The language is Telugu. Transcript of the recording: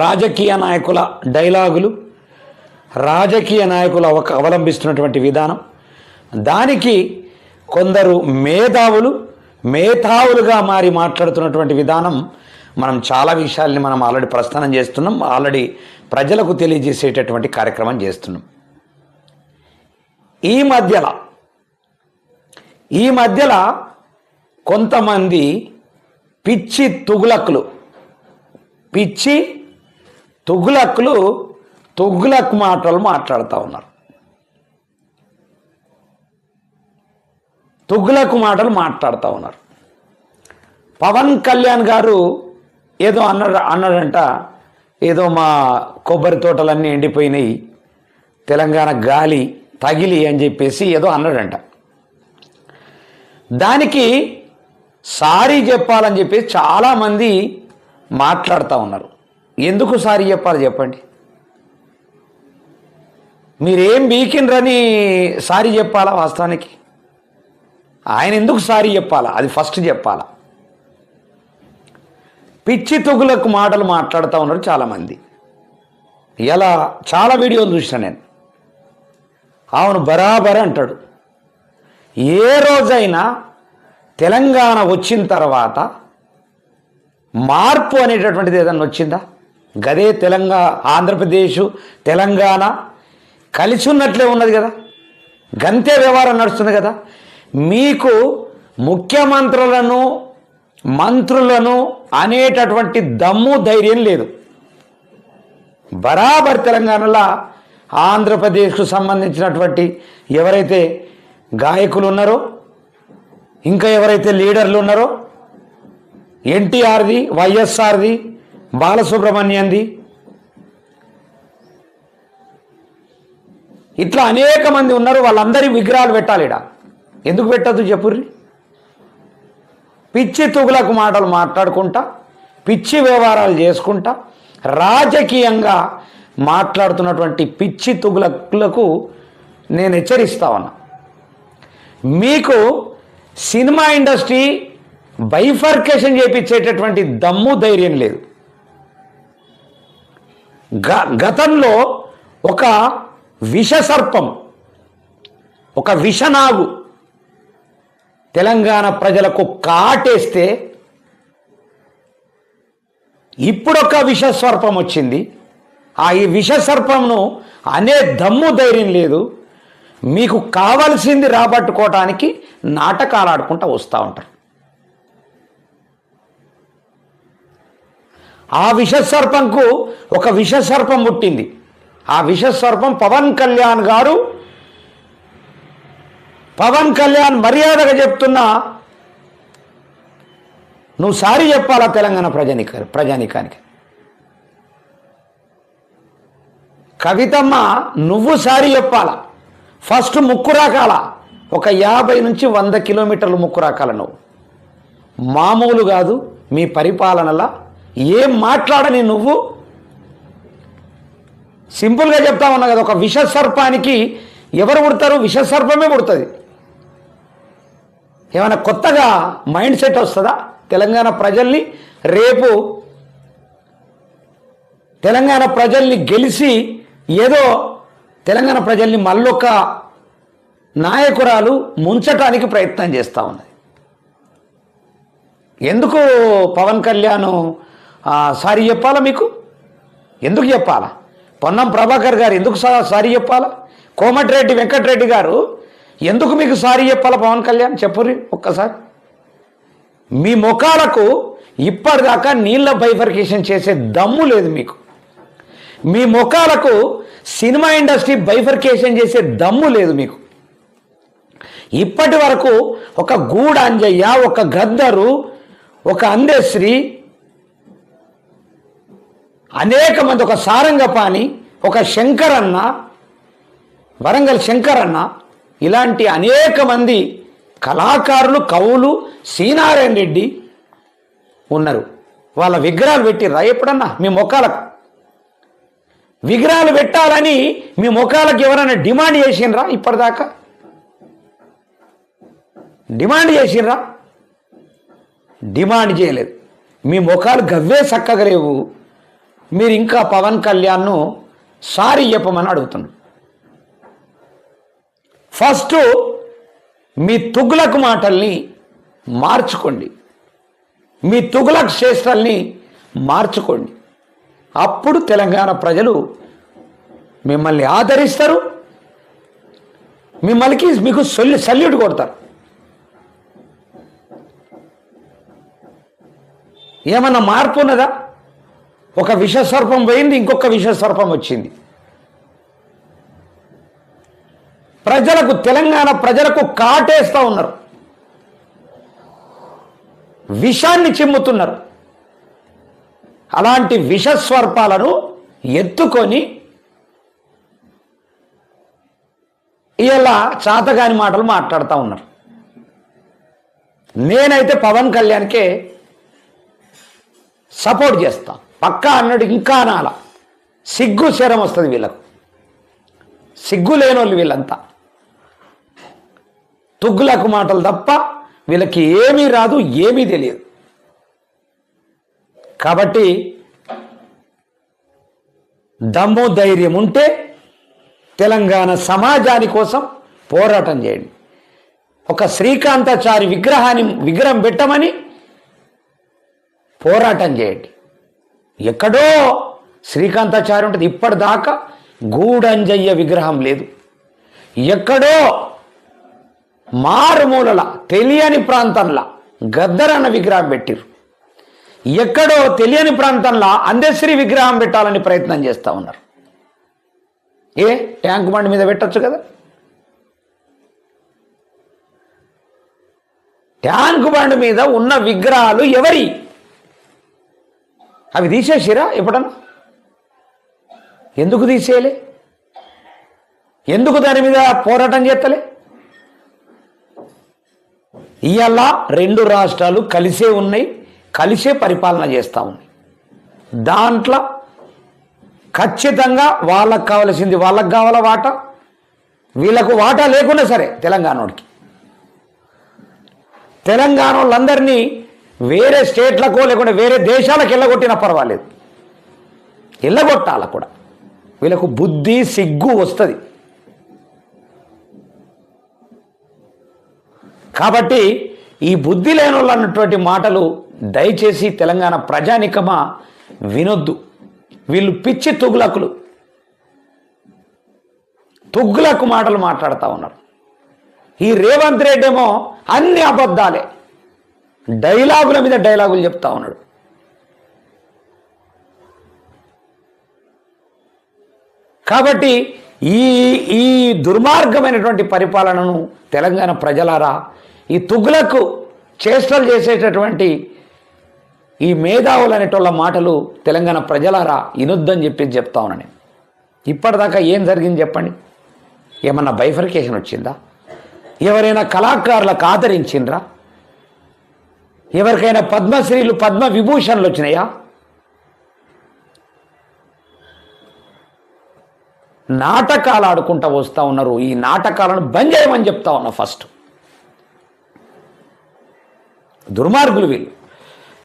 రాజకీయ నాయకుల డైలాగులు, రాజకీయ నాయకులు అవలంబిస్తున్నటువంటి విధానం, దానికి కొందరు మేధావులుగా మారి మాట్లాడుతున్నటువంటి విధానం, మనం చాలా విషయాల్ని మనం ఆల్రెడీ ప్రస్థానం చేస్తున్నాం, ఆల్రెడీ ప్రజలకు తెలియజేసేటటువంటి కార్యక్రమం చేస్తున్నాం. ఈ మధ్యలో కొంతమంది పిచ్చి తుగ్లక్ మాటలు మాట్లాడుతూ ఉన్నారు. పవన్ కళ్యాణ్ గారు ఏదో అన్నాడంట, ఏదో మా కొబ్బరి తోటలన్నీ ఎండిపోయినాయి, తెలంగాణ గాలి తగిలి అని చెప్పేసి ఏదో అన్నాడంట. దానికి సారీ చెప్పాలని చెప్పేసి చాలామంది మాట్లాడుతూ ఉన్నారు. ఎందుకు సారీ చెప్పాలి చెప్పండి? మీరేం బీకినరని సారీ చెప్పాలా? వాస్తవానికి ఆయన ఎందుకు సారీ చెప్పాలా? అది ఫస్ట్ చెప్పాలా. పిచ్చి తుగులకు మాటలు మాట్లాడుతూ ఉన్నారు చాలామంది. ఇలా చాలా వీడియోలు చూసిన నేను. అవును, బరాబర్ అంటాడు. ఏ రోజైనా తెలంగాణ వచ్చిన తర్వాత మార్పు అనేటటువంటిది ఏదన్నా వచ్చిందా? గదే ఆంధ్రప్రదేశ్ తెలంగాణ కలిసి ఉన్నట్లే ఉన్నది కదా, గంతే వ్యవహారం నడుస్తుంది కదా. మీకు ముఖ్యమంత్రులను మంత్రులను అనేటటువంటి దమ్ము ధైర్యం లేదు. బరాబర్ తెలంగాణలో ఆంధ్రప్రదేశ్కు సంబంధించినటువంటి ఎవరైతే గాయకులు ఉన్నారో, ఇంకా ఎవరైతే లీడర్లు ఉన్నారో, ఎన్టీఆర్ది, వైఎస్ఆర్ది, బాలసుబ్రహ్మణ్యంది, ఇట్లా అనేక మంది ఉన్నారు. వాళ్ళందరి విగ్రహాలు పెట్టాలి. ఎందుకు పెట్టద్దు చెప్పుర్రి? పిచ్చి తుగులకు మాటలు మాట్లాడుకుంటా, పిచ్చి వ్యవహారాలు చేసుకుంటా, రాజకీయంగా మాట్లాడుతున్నటువంటి పిచ్చి తుగులకు నేను హెచ్చరిస్తా ఉన్నా. మీకు సినిమా ఇండస్ట్రీ బైఫర్కేషన్ చేయించేటటువంటి దమ్ము ధైర్యం లేదు. గతంలో ఒక విషసర్పం, ఒక విషనాగు తెలంగాణ ప్రజలకు కాటేస్తే ఇప్పుడొక విషసర్పం వచ్చింది. ఈ విషసర్పంను అనే దమ్ము ధైర్యం లేదు. మీకు కావాల్సింది రాబట్టుకోవటానికి నాటకాలు ఆడుకుంటూ వస్తూ ఉంటారు. ఆ విషసర్పంకు ఒక విషసర్పం పుట్టింది. ఆ విషసర్పం పవన్ కళ్యాణ్ మర్యాదగా చెప్తున్నా, నువ్వు సారీ చెప్పాలా తెలంగాణ ప్రజానికానికి. కవితమ్మ, నువ్వు సారీ చెప్పాలా. ఫస్ట్ ముక్కు రాకాల, ఒక 50 నుంచి 100 కిలోమీటర్లు ముక్కు రాకాల. నువ్వు మామూలు కాదు మీ పరిపాలనలా. ఏం మాట్లాడని నువ్వు సింపుల్గా చెప్తా ఉన్నా కదా. ఒక విషసర్పానికి ఎవరు పుడతారు? విషసర్పమే పుడుతుంది. ఏమైనా కొత్తగా మైండ్ సెట్ వస్తుందా తెలంగాణ ప్రజల్ని? రేపు తెలంగాణ ప్రజల్ని గెలిచి ఏదో తెలంగాణ ప్రజల్ని మళ్ళొక నాయకురాలు ముంచటానికి ప్రయత్నం చేస్తూ ఉన్నది. ఎందుకు పవన్ కళ్యాణ్ సారీ చెప్పాలా? మీకు ఎందుకు చెప్పాలా? పొన్నం ప్రభాకర్ గారు ఎందుకు సారీ చెప్పాలా? కోమటిరెడ్డి వెంకటరెడ్డి గారు ఎందుకు మీకు సారీ చెప్పాలా? పవన్ కళ్యాణ్ చెప్పుర్రి ఒక్కసారి. మీ ముఖాలకు ఇప్పటిదాకా నీళ్ళ బైఫర్కేషన్ చేసే దమ్ము లేదు మీకు. మీ ముఖాలకు సినిమా ఇండస్ట్రీ బైఫర్కేషన్ చేసే దమ్ము లేదు మీకు. ఇప్పటి వరకు ఒక గూడాంజయ్య, ఒక గద్దరు, ఒక అందశ్రీ, అనేక మంది, ఒక సారంగపాణి, ఒక శంకరన్న, వరంగల్ శంకరన్న, ఇలాంటి అనేక మంది కళాకారులు, కవులు, శ్రీనారాయణ రెడ్డి ఉన్నారు. వాళ్ళ విగ్రహాలు పెట్టిర్రా ఎప్పుడన్నా? మీ ముఖాలకు విగ్రహాలు పెట్టాలని మీ ముఖాలకు ఎవరైనా డిమాండ్ చేసిండ్రా? ఇప్పటిదాకా డిమాండ్ చేసిండ్రా? డిమాండ్ చేయలేదు. మీ ముఖాలు గవ్వే చక్కగా లేవు. మీరు ఇంకా పవన్ కళ్యాణ్ను సారీ చెప్పమని అడుగుతున్నారు. ఫస్ట్ మీ తుగ్లక్ మాటల్ని మార్చుకోండి, మీ తుగ్లక్ చేష్టల్ని మార్చుకోండి. అప్పుడు తెలంగాణ ప్రజలు మిమ్మల్ని ఆదరిస్తారు, మీకు సల్యూట్ కొడతారు. ఏమన్నా మార్పు ఉన్నదా? ఒక విషసర్పం పోయింది, ఇంకొక విషసర్పం వచ్చింది. తెలంగాణ ప్రజలకు కాటేస్తూ ఉన్నారు, విషాన్ని చిమ్ముతున్నారు. అలాంటి విషస్వర్పాలను ఎత్తుకొని ఇలా చాతగాని మాటలు మాట్లాడుతూ ఉన్నారు. నేనైతే పవన్ కళ్యాణ్కే సపోర్ట్ చేస్తా, పక్కా అన్నాడు. ఇంకా అనాల, సిగ్గు శరం వస్తుంది వీళ్ళకు, సిగ్గు లేనోళ్ళు వీళ్ళంతా. తుగ్గులకు మాటలు తప్ప వీళ్ళకి ఏమీ రాదు, ఏమీ తెలియదు. కాబట్టి దమ్ము ధైర్యం ఉంటే తెలంగాణ సమాజాని కోసం పోరాటం చేయండి. ఒక శ్రీకాంతాచారి విగ్రహం పెట్టమని పోరాటం చేయండి. ఎక్కడో శ్రీకాంతాచారి ఉంటుంది, ఇప్పటిదాకా గూడంజయ్య విగ్రహం లేదు. ఎక్కడో మారుమూలల తెలియని ప్రాంతంలో గద్దరన్న విగ్రహం పెట్టిరు. ఎక్కడో తెలియని ప్రాంతంలో అందశ్రీ విగ్రహం పెట్టాలని ప్రయత్నం చేస్తూ ఉన్నారు. ట్యాంక్ బండ్ మీద పెట్టచ్చు కదా. ట్యాంక్ బండ్ మీద ఉన్న విగ్రహాలు ఎవరి? అవి తీసేసిరా ఎప్పుడన్నా? ఎందుకు తీసేయలే? ఎందుకు దాని మీద పోరాటం చేస్తలే? ఇవాళ రెండు రాష్ట్రాలు కలిసే ఉన్నాయి, కలిసే పరిపాలన చేస్తూ ఉన్నాయి. దాంట్లో ఖచ్చితంగా వాళ్ళకు కావాల్సింది వాళ్ళకు కావాల వాటా, వీళ్ళకు వాటా లేకున్నా సరే తెలంగాణకి, తెలంగాణ వాళ్ళందరినీ వేరే స్టేట్లకో లేకుంటే వేరే దేశాలకు వెళ్ళగొట్టినా పర్వాలేదు, వెళ్ళగొట్టాల కూడా. వీళ్ళకు బుద్ధి సిగ్గు వస్తుంది. కాబట్టి ఈ బుద్ధి లేని వాళ్ళు అన్నటువంటి మాటలు దయచేసి తెలంగాణ ప్రజానికమా వినొద్దు. వీళ్ళు పిచ్చి తుగ్లకు మాటలు మాట్లాడుతూ ఉన్నారు. ఈ రేవంత్ రెడ్డి ఏమో అన్ని అబద్ధాలే, డైలాగుల మీద డైలాగులు చెప్తా ఉన్నాడు. కాబట్టి ఈ దుర్మార్గమైనటువంటి పరిపాలనను తెలంగాణ ప్రజలారా, ఈ తుగ్లకు చేష్టలు చేసేటటువంటి ఈ మేధావులు అనేటోళ్ళ మాటలు తెలంగాణ ప్రజలారా ఇనొద్దని చెప్తా ఉన్నాను. ఇప్పటిదాకా ఏం జరిగింది చెప్పండి? ఏమన్నా బైఫర్కేషన్ వచ్చిందా? ఎవరైనా కళాకారులకు ఆదరించిండ్రా? ఎవరికైనా పద్మశ్రీలు పద్మ విభూషణలు వచ్చినాయా? నాటకాలు ఆడుకుంటూ వస్తూ ఉన్నారు. ఈ నాటకాలను బంద్ చేయమని చెప్తా ఉన్నా. ఫస్ట్ దుర్మార్గులు వీళ్ళు.